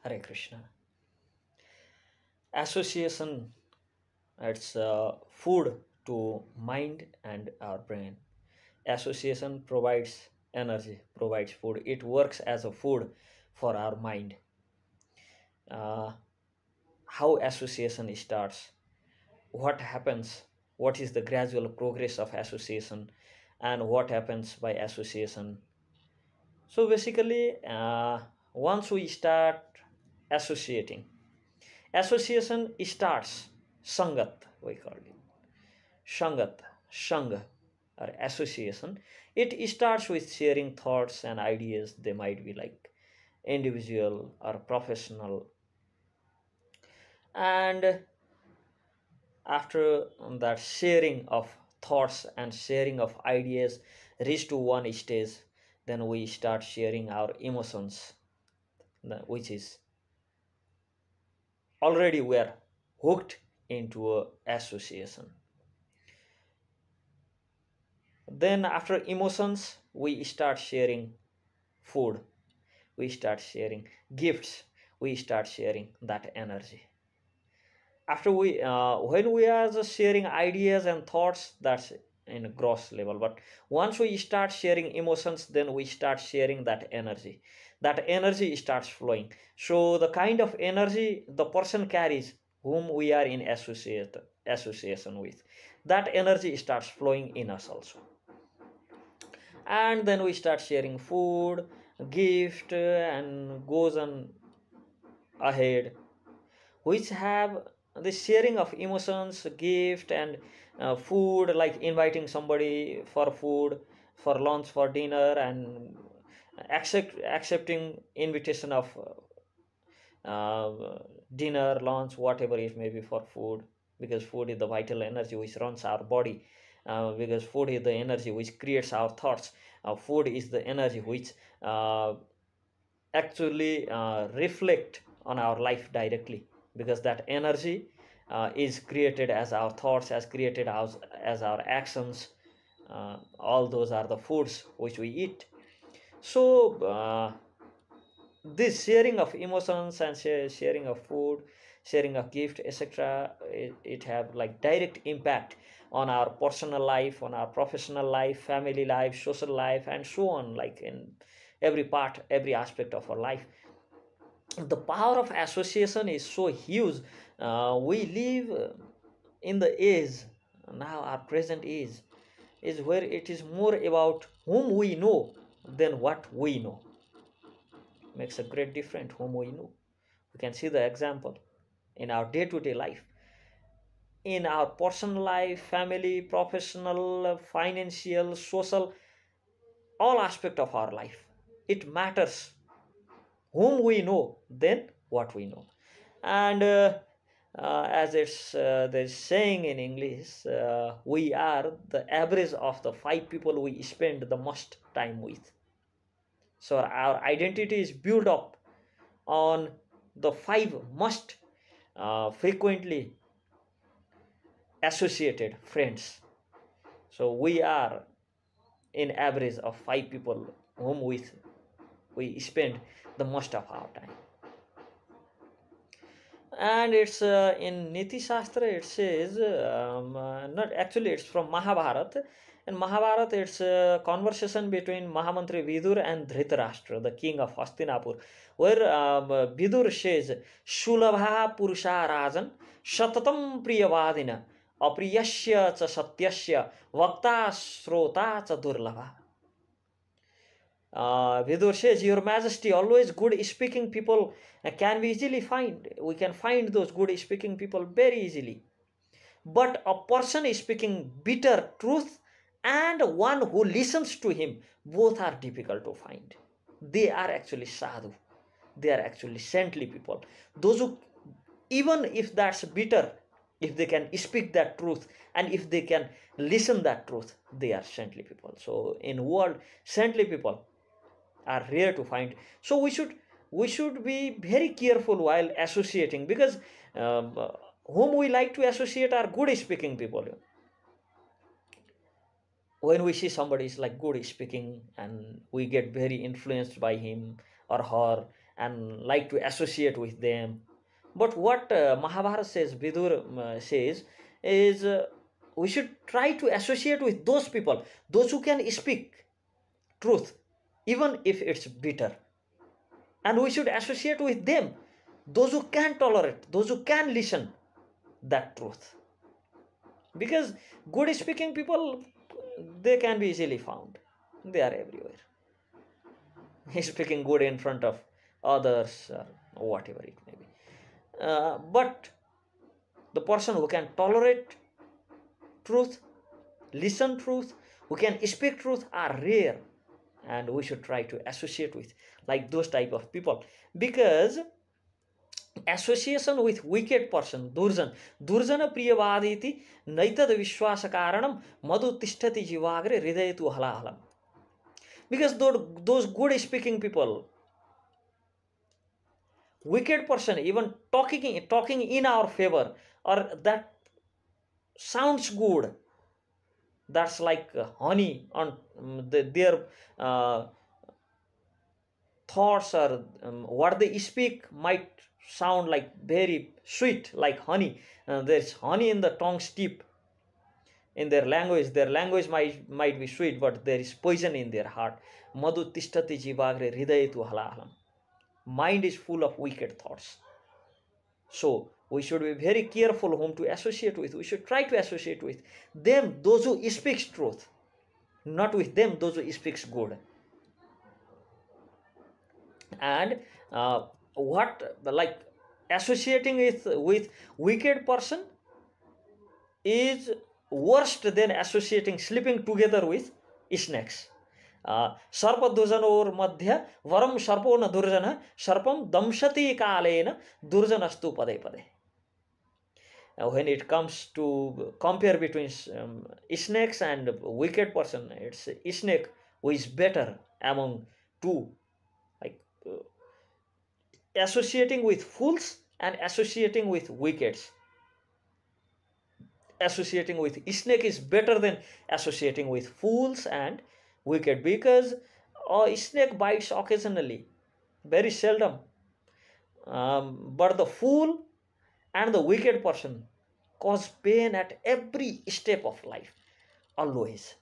Hare Krishna. Association, it's food to mind and our brain. Association provides energy, provides food. It works as a food for our mind. Uh, how association starts, what happens, what is the gradual progress of association, and what happens by association. So basically, once we start associating, association starts sangat, we call it shangat, shang, or association. It starts with sharing thoughts and ideas. They might be like individual or professional, and after that sharing of thoughts and sharing of ideas reach to one stage, then we start sharing our emotions, which is already we are hooked into a association. Then after emotions we start sharing food, we start sharing gifts, we start sharing that energy. After we when we are just sharing ideas and thoughts, that's in a gross level, but once we start sharing emotions, then we start sharing that energy. That energy starts flowing. So the kind of energy the person carries whom we are in association with, that energy starts flowing in us also. And then we start sharing food, gift, and goes on ahead, which have the sharing of emotions, gift, and food, like inviting somebody for food, for lunch, for dinner, and accepting invitation of uh, dinner, lunch, whatever it may be, for food, because food is the vital energy which runs our body, because food is the energy which creates our thoughts. Food is the energy which actually reflect on our life directly, because that energy is created as our thoughts, as created as our actions. All those are the foods which we eat. So this sharing of emotions and sharing of food, sharing of gift, etc., it have like direct impact on our personal life, on our professional life, family life, social life, and so on, like in every part, every aspect of our life. The power of association is so huge. We live in the age now, our present age is where it is more about whom we know than what we know. Makes a great difference whom we know. We can see the example in our day-to-day life, in our personal life, family, professional, financial, social, all aspect of our life. It matters whom we know than what we know. And as it's there's saying in English, we are the average of the five people we spend the most time with. So our identity is built up on the five most frequently associated friends. So we are in average of five people whom we spend the most of our time. And it's in Niti Shastra it says, not actually, it's from Mahabharata. In Mahabharata, it's a conversation between Mahamantri Vidur and Dhritarashtra, the king of Hastinapur, where Vidur says, Shulabha Purusha Rajan, Shatatam Priyavadina, Apriyasya cha Satyasya, Vakta Srota cha Durlabha. Vidur says, Your Majesty, always good speaking people can be easily find. We can find those good speaking people very easily. But a person is speaking bitter truth and one who listens to him, both are difficult to find. They are actually sadhu. They are actually saintly people. Those who, even if that's bitter, if they can speak that truth and if they can listen that truth, they are saintly people. So in world, saintly people are rare to find. So we should be very careful while associating, because um, whom we like to associate are good speaking people. When we see somebody is like good speaking and we get very influenced by him or her, and like to associate with them. But what Mahabharata says, Vidur says, is we should try to associate with those people, those who can speak truth, even if it's bitter. And we should associate with them, those who can tolerate, those who can listen that truth. Because good speaking people, they can be easily found. They are everywhere. Speaking good in front of others, or whatever it may be. But the person who can tolerate truth, listen truth, who can speak truth are rare, and we should try to associate with like those type of people. Because association with wicked person, durjana priyavaditi naitad vishwasa karanam madhu tishtati jivagre hridayatu halahalam. Because those good speaking people, wicked person even talking in our favor, or that sounds good, that's like honey on their thoughts, or what they speak might sound like very sweet, like honey. There's honey in the tongue's tip. In their language might be sweet, but there is poison in their heart. Madhu tishtati jivagre hridayatu halahalam. Mind is full of wicked thoughts. So we should be very careful whom to associate with. We should try to associate with them, those who speaks truth, not with them, those who speaks good. And what like associating with wicked person is worse than associating, sleeping together with snakes. सर्पदुर्जनोर मध्य वरम सर्पो न दुर्जन सर्पम दंशति कालेन दुर्जनस्तु पदे पदे. When it comes to compare between snakes and wicked person, it's snake who is better among two. Like associating with fools and associating with wickeds. Associating with snake is better than associating with fools and wicked, because a snake bites occasionally, very seldom, but the fool and the wicked person cause pain at every step of life, always.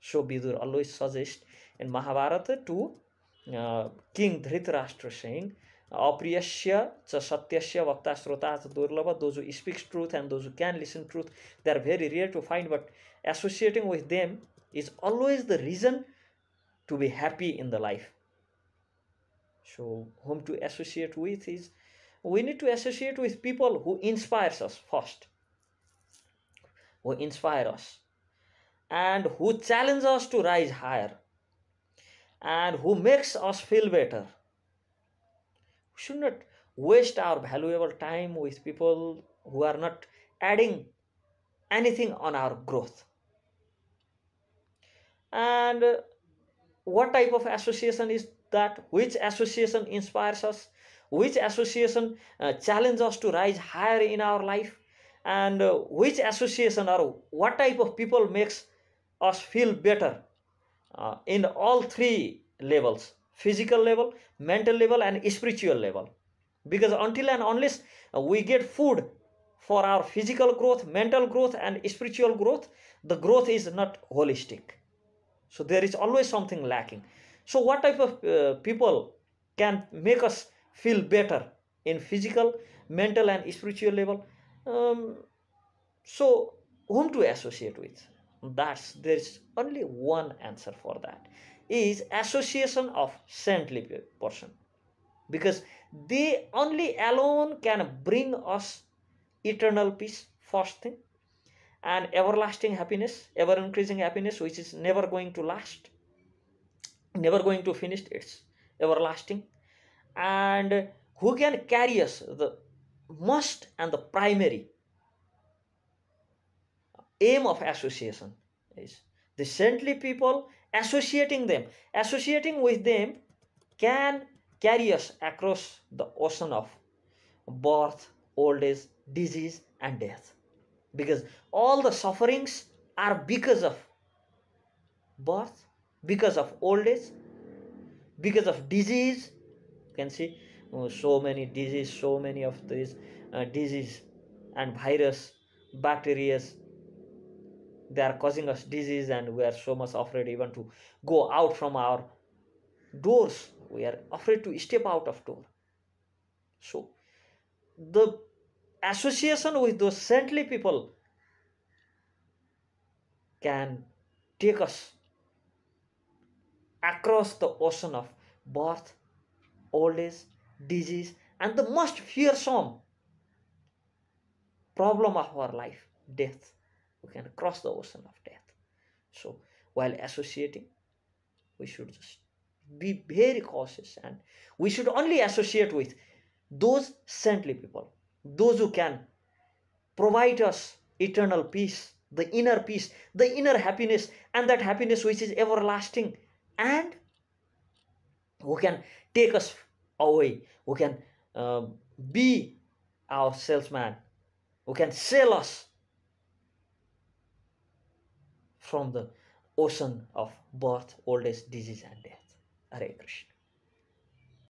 So Vidur always suggests in Mahabharata to King Dhritarashtra, saying, Apriyasya cha satyasya vakta srota cha durlabha. Those who speaks truth and those who can listen truth, they are very rare to find, but associating with them is always the reason to be happy in the life. So whom to associate with is, we need to associate with people who inspires us first, who inspire us, and who challenge us to rise higher, and who makes us feel better. We should not waste our valuable time with people who are not adding anything on our growth. And what type of association is that? Which association inspires us? Which association challenges us to rise higher in our life? And which association or what type of people makes us feel better in all three levels: physical level, mental level, and spiritual level? Because until and unless we get food for our physical growth, mental growth, and spiritual growth, the growth is not holistic. So there is always something lacking. So what type of people can make us feel better in physical, mental, and spiritual level? So whom to associate with? There's only one answer for that, is association of saintly person, because they only alone can bring us eternal peace, first thing, and everlasting happiness, ever increasing happiness, which is never going to last, never going to finish, it's everlasting. And who can carry us, the must and the primary aim of association is the saintly people. Associating with them can carry us across the ocean of birth, old age, disease, and death. Because all the sufferings are because of birth, because of old age, because of disease, You can see so many disease, so many of these disease and virus, bacteria, they are causing us disease, and we are so much afraid even to go out from our doors. We are afraid to step out of door. So the association with those saintly people can take us across the ocean of birth, old age, disease, and the most fearsome problem of our life, death. We can cross the ocean of death. So while associating, we should just be very cautious, and we should only associate with those saintly people, those who can provide us eternal peace, the inner happiness, and that happiness which is everlasting, and who can take us away, who can be our salesman, who can sell us from the ocean of birth, old age, disease, and death. Hare Krishna.